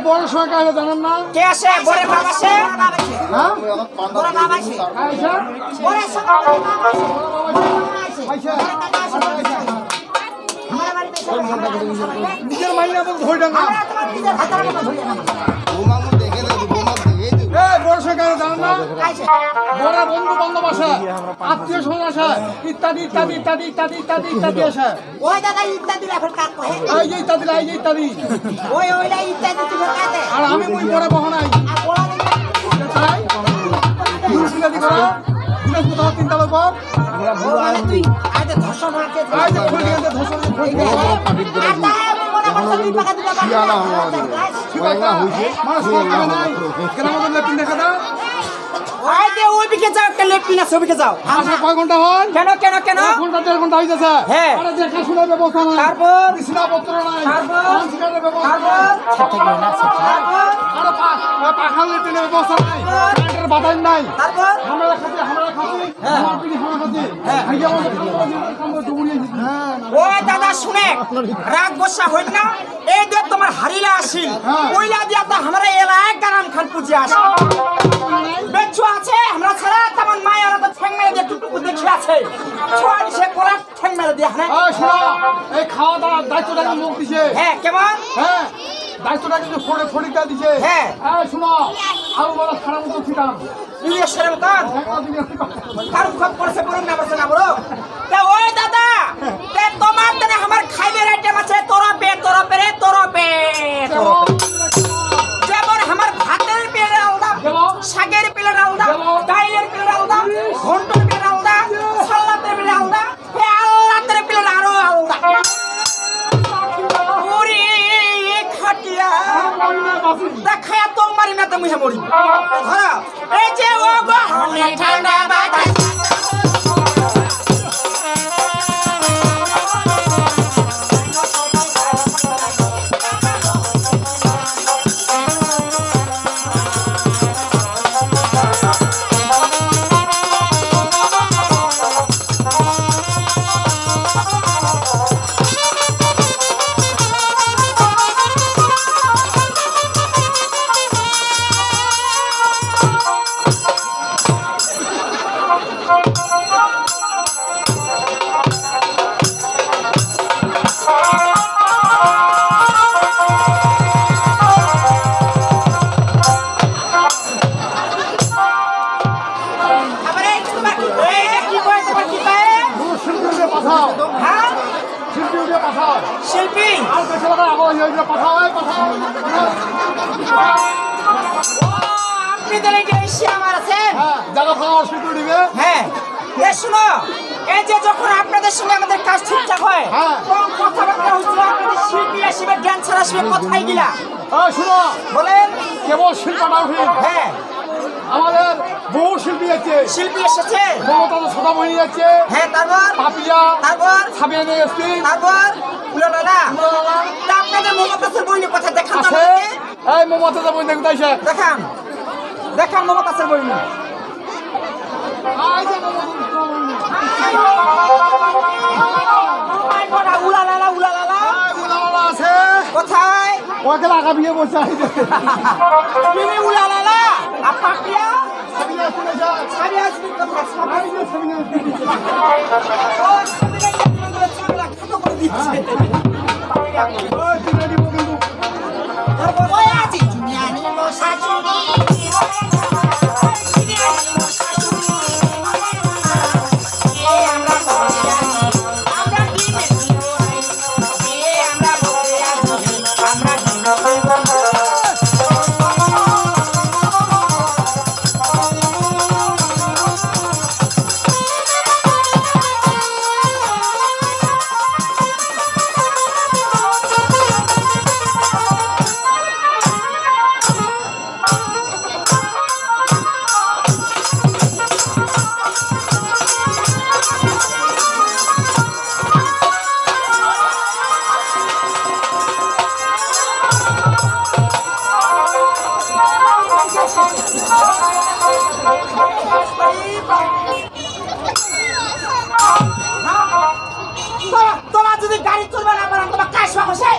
বড় সরকার জানেন না কে আসে বড় বাবা আসে হ্যাঁ বড় বাবা আসে আইসা বড় সরকার নিজের মাইনে আপনি ধরে না বড় সরকার জানেন না বড় বন্ধু বান্ধব আসে আত্মীয় স্বজন আসে ইত্যাদি ইত্যাদি ইত্যাদি ইত্যাদি ইত্যাদি ইত্যাদি আসে ওই দাদা ইত্যাদি এখন কাট কহে এই যে ইত্যাদি এই যে ইত্যাদি ওই ওইলা ইত্যাদি তুমি কাটে আর আমি ওই বড় বহনাই আর বড় তাই ইত্যাদি করা দিনের কোথাও তিনটা লোক তুই আইতে ধর্ষণ হচ্ছে এই যে খুলে গেছে ধসর আইতে ওই দিকে যাও কেলে পিনা ছবিকে যাও কয় ঘন্টা হয় কেন কেন কেন 1 ঘন্টা 1.5 ঘন্টা হয়ে যাচ্ছে হ্যাঁ আরে দেখা শোনার ব্যবস্থা নাই তারপর বিছানাপত্র নাই তারপর পাঁচখানের ব্যবস্থা তারপর আরে পাখালের ট্রেনের ব্যবস্থা নাই কারেন্টের বাতাস নাই তারপর আমরা খাচ্ছি আমার পিঠি আমরা খাচ্ছি এই যে আমাদের আমরা ডুবুরিয়েছি ওই দাদা শুনে রাগ গোসা হইল না এই যে তোমার হারিলা আসিল ওইলা দিয়া তো আমরা এলাকায় কারাম খান পুজে আসি বেচু আছে আমরা ছাড়া তেমন মায়ের তো ঠ্যাং মেরে দিয়ে টুকটুকু দেখি আছে ছোয়া দিছে কোলা ঠ্যাং মেরে দিয়ে হ্যাঁ এই শোনো এই খাওয়া দাওয়ার দায়িত্বটা কিন্তু লোক দিছে হ্যাঁ কেমন হ্যাঁ দায়িত্বটা কিন্তু ফড়িকা দিছে হ্যাঁ এই শোনো আরো বড় খারাপ মতো ছিটাম ইলিশের মতন কার খুব পড়ছে পড়ুন না বসে না বড় তে ওই দাদা তে তোমার তনে আমার খাইবের আইটেম আছে তোরপে যেমন আমার ভাতের পেলে আলাদা শাকের পেলে আলাদা ডাইলের পেলে আলাদা ঘন্টর পেলে আলাদা সালাতের পেলে আলাদা হে আল্লাহর পেলে আরো আলাদা ওরে খাটিয়া দেখা তো মারি না তুমি মরি ধরা এই যে ও গো ঠান্ডা বাতাস শিল্পী আপনি তাহলে এসে আমার আছেন হ্যাঁ শুনো এই যে যখন আপনাদের সঙ্গে আমাদের কাজ ঠিকঠাক হয় কম কথাবার্তা হচ্ছিল আপনাদের শিল্পী আসবে ড্যান্সার আসবে কোথায় গিলা শুনো বলেন কেবল শিল্পটা উঠি হ্যাঁ আমাদের বহু শিল্পী আছে শিল্পী এসেছে মমতা সদামণি আছে হ্যাঁ তারপর পাপিয়া তারপর সাবিয়া এসপি তারপর উলালা তা আপনাদের মমতাজের বইনি কথা দেখান তো আছে আমাকে এই মমতা বই দেখতে আইছে দেখান দেখান মমতাজের বইনি এই যে উলালা উলালা আছে কোথায় ওকে লাগা বিয়ে বসে আইছে তুমি উলালা পাপিয়া সাবিয়া শুনে যা সাবিয়া আসবে কথা এই যে সাবিয়া ও সাবিয়া ছাগলা খাটো করে দিচ্ছে ওই তুমি দিব কিন্তু তারপর ওই আছে তুমি আনি মশা চুরি তোমার যদি গাড়ি চলবে না পারেন তোমার কাজ হচ্ছে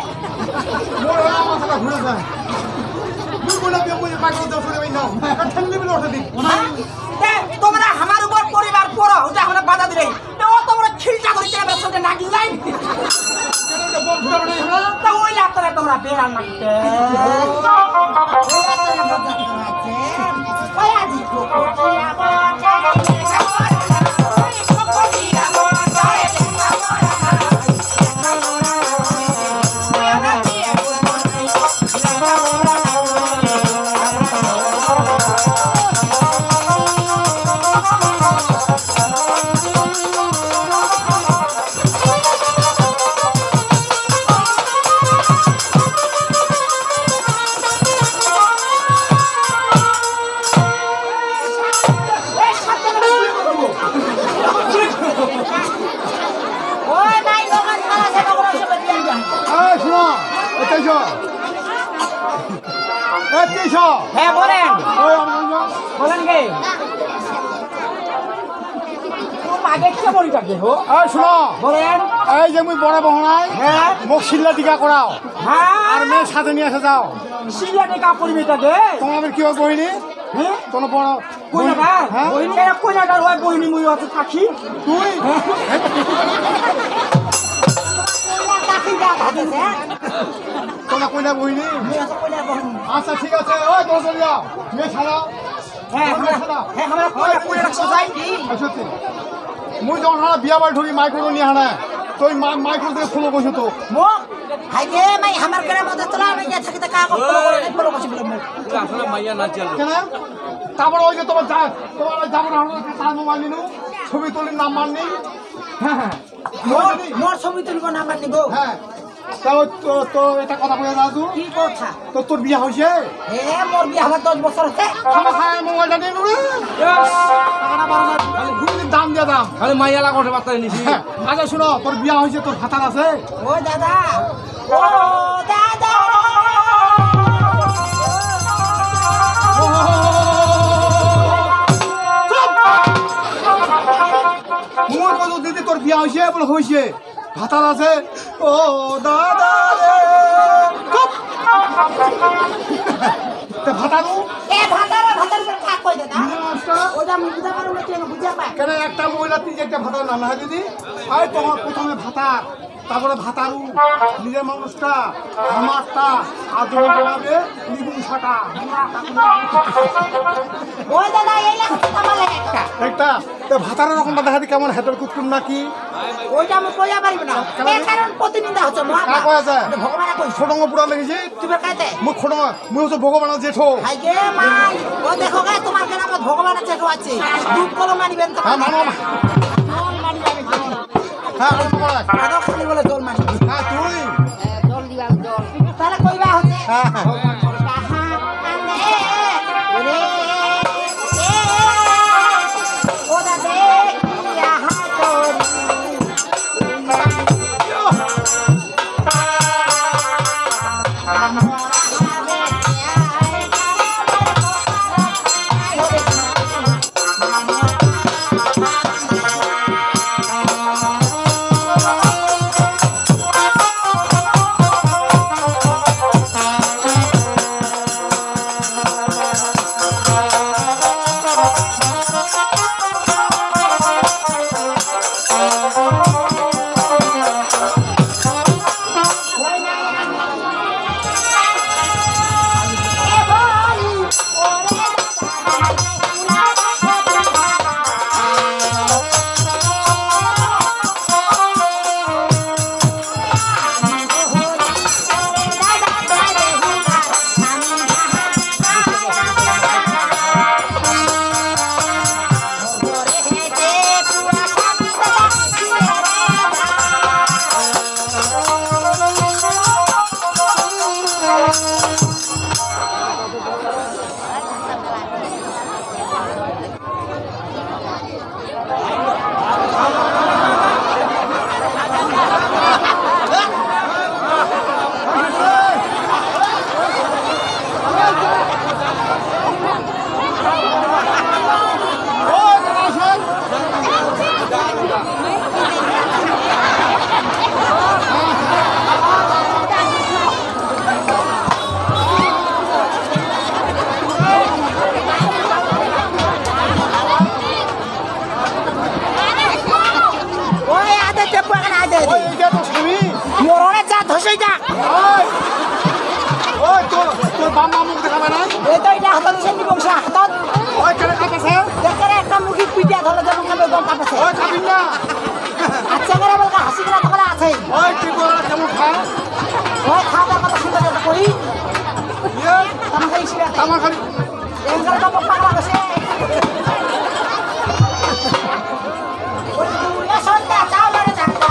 মাথাটা ঘুরে যায় তোমরা আমার উপর পরিবার পড়ো ওটা এখন বাধা দিলে ও তোমরা খিলটা করে ক্যামেরার সামনে না গিলাই তো ওই লাগতে তোমরা বেরান নাকতে ওই আজি হ্যাঁ বলেন বলেন গে আগে কি বলি কাকে হো শোনো বলেন এই যে মুই বড় বহনাই হ্যাঁ মোক শিল্লা টিকা করাও হ্যাঁ আর মেয়ে সাথে নিয়ে আসে যাও সিরিয়াতে কা পরিবেটাকে তোমাদের কি হয় বহিনী হ্যাঁ কোনো বড় কইনাকার হ্যাঁ বহিনী এরা কইনাকার হয় বহিনী মুই আছে থাকি তুই তোমরা কইনা বহিনী আচ্ছা ঠিক আছে ওই তোর চলে যাও মেয়ে ছাড়াও সত্যি মুই যখন হানা বিয়া বাড়ি ঢুকি মাইক্রো নিয়ে হানা তো ওই মাইক্রো থেকে ফলো করছো তো কেন তারপর ওই যে তোমার যাবো না তার মোবাইল নিনু ছবি তুলির নাম মাননি হ্যাঁ মোর ছবি তুলব নাম্বার নিব হ্যাঁ তো এটা কথা বলে দাদু কি কথা তো তোর বিয়া হয়েছে মোর বিয়ে আমার 10 বছর হচ্ছে খাওয়া খায় মোবাইলটা নিয়ে নুরে দাম দিয়া দাম খালি মাইয়ালা কথা বার্তা নিছি আগে শুনো তোর বিয়া হয়েছে তোর ভাতার আছে ও দাদা ও দাদা মোর কত দিদি তোর বিয়া হয়েছে বলে হয়েছে ভাতার আছে ও দাদা রে ভাতারু কেন একটা মহিলা তিন একটা ভাতার নাম না দিদি আরে তোমার প্রথমে ভাতার তারপরে ভাতারু নিজের মানুষটা আমারটা আর জমি জমাবে নিগুণ ছাটা একটা তো ভাতারের রকমটা দেখা দি কেমন হেঁটের কুটকুম নাকি ওইটা আমি কইয়া পারিব না কারণ প্রতিনিন্দা হচ্ছে কয়া যায় ভগবান কই খোডঙ্গ পুরা লেগেছি তুমি কাইতে মুখ খোডঙ্গ মুই হচ্ছে ভগবানের জেঠো হাই গে মাই ও দেখো গে তোমার কেন আমার ভগবানের চেটো আছে দুধ কলম মানিবেন তো হ্যাঁ মানো জল মানিবেন হ্যাঁ আদর খালি বলে জল মানিবে হ্যাঁ তুই জল দিবা জল তাহলে কইবা হচ্ছে হ্যাঁ মারি ওই এইটা তো স্বামী। মরণের যা ধসইটা ওই ওই তোর তোর বাবা মুখ দেখাবে না। এই তো এটা হাতত সেন্দি বংশ হাতত ওই কেন কাঁপেছে? দেখে একটা মুখি পিটিয়া ধরে যেমন কাপে গম কাপেছে ওই খাবিন না। আচ্ছা করে বলকা হাসি করে তখন আছে ওই তুই তোরা কেমন খা? ওই খাওয়া কথা সুন্দর করে করি ইয়ে তখন খাই ছিল আমার খালি এঙ্গাল বাবা পাগলা গেছে ওই তুই সন্ধ্যা চাও ধরে থাকতা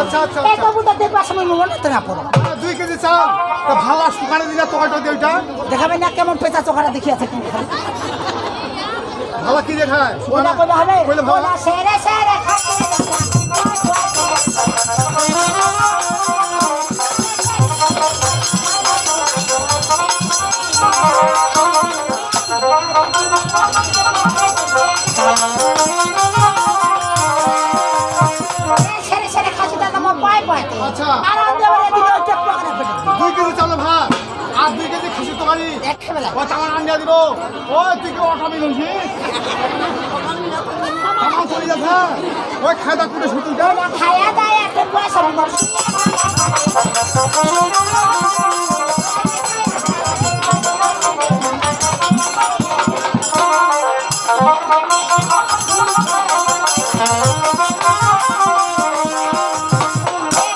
আচ্ছা, আচ্ছা, এই আচ্ছা। কবুতর দেখবার সময় মনে তো না পড়ো 2 কেজি চাল তো ভালো শুকানে দিলে তোকাটা দিয়ে ওইটা দেখাবেন না কেমন পেঁচা চোখাটা দেখি আছে কি খালি ভালো কি দেখায়? ওটা কইবা হবে কইলে ভালো। ওলা সেরে সেরে সেরে সেরে খাসি দাদা আমার পায় পায় আচ্ছা। আর আন্দে বলে দিলে ওটা পাগলা পেটে 2 কেজি চাল ভাত আর 2 কেজি খুশি তরকারি একেবারে ও চামান আনিয়া দিব। ওই তুই কি অটামি লইছি? আমার চলে যাচ্ছে। ওই খায়দা করে শুধু দে। ওটা খায়া দায় একটা পয়সা দিবার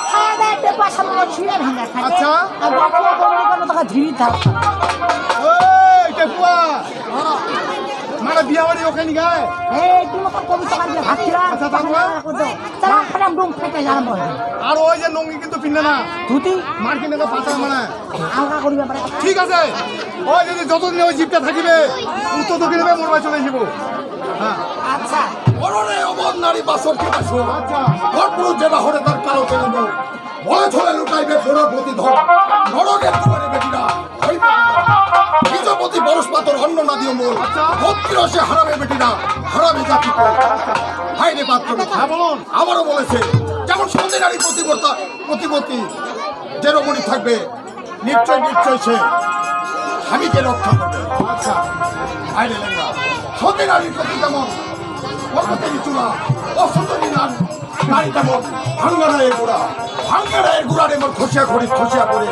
খায়া দায় একটা পয়সা দিবার ছিঁড়ে ভাঙা থাকে আচ্ছা। আর বাকিরা বন্ধু কোনো টাকা ধীরে ধার ওই টেপুয়া মানে বিয়া বাড়ি ওখানে গায়। এই তুমি তো কবিতা কাটবে ভাবছিলাম আচ্ছা, তারপর? তারা খারাপ ডুম ফেটে জানাম বলে আর ওই যে নঙ্গি কিন্তু পিন্নে না ধুতি মার কিনে তো পাতা মানে আলগা করিবে পারে ঠিক আছে। ওই যদি যতদিন ওই জিপটা থাকিবে উত্তর দক্ষিণে মোর বাই চলে যাব। হ্যাঁ আচ্ছা মরণে অবধ নারী বাসরকে বাসো আচ্ছা ভরপুর যেটা হরে তার কালো কেন ভয় ছড়ে লুটাইবে ফেরো প্রতি ধর নরকের দুয়ারে বেটিরা নিজপতি বরস পাতর অন্ন না দিও মোল ভক্তি রসে হারাবে বেটিরা হারাবে জাতি হাইরে পাত্র হ্যাঁ বলুন। আবারও বলেছে যেমন সতী নারী প্রতিপত্তি যে রমণী থাকবে নিশ্চয় নিশ্চয় সে স্বামীকে রক্ষা করবে। আচ্ছা হাইরে লেঙ্গা সতী নারীর প্রতি যেমন ভগবতী চূড়া অসুন্দরী নারী তেমন ভাঙ্গারায়ের গোড়ার এমন খসিয়া করে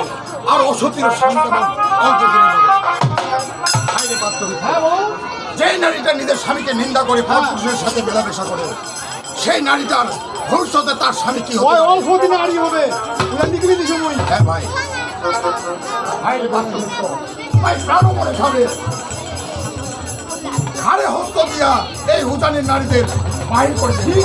আর অসতীর স্বামী তেমন অল্প দিনে মরে। হাইরে পাত্র হ্যাঁ বলুন। যেই নারীটা নিজের স্বামীকে নিন্দা করে পুরুষের সাথে মেলামেশা করে সেই নারীটার ভবিষ্যতে তার স্বামী কি ওই হবে? অল্প দিনে আড়ি হবে। ওরা নিকলি দিছো মই। হ্যাঁ ভাই হাইরে পাত্র ভাই প্রাণ মরে খাবে ঘাড়ে হস্ত দিয়া এই হুজানির নারীদের বাহির করে দিন।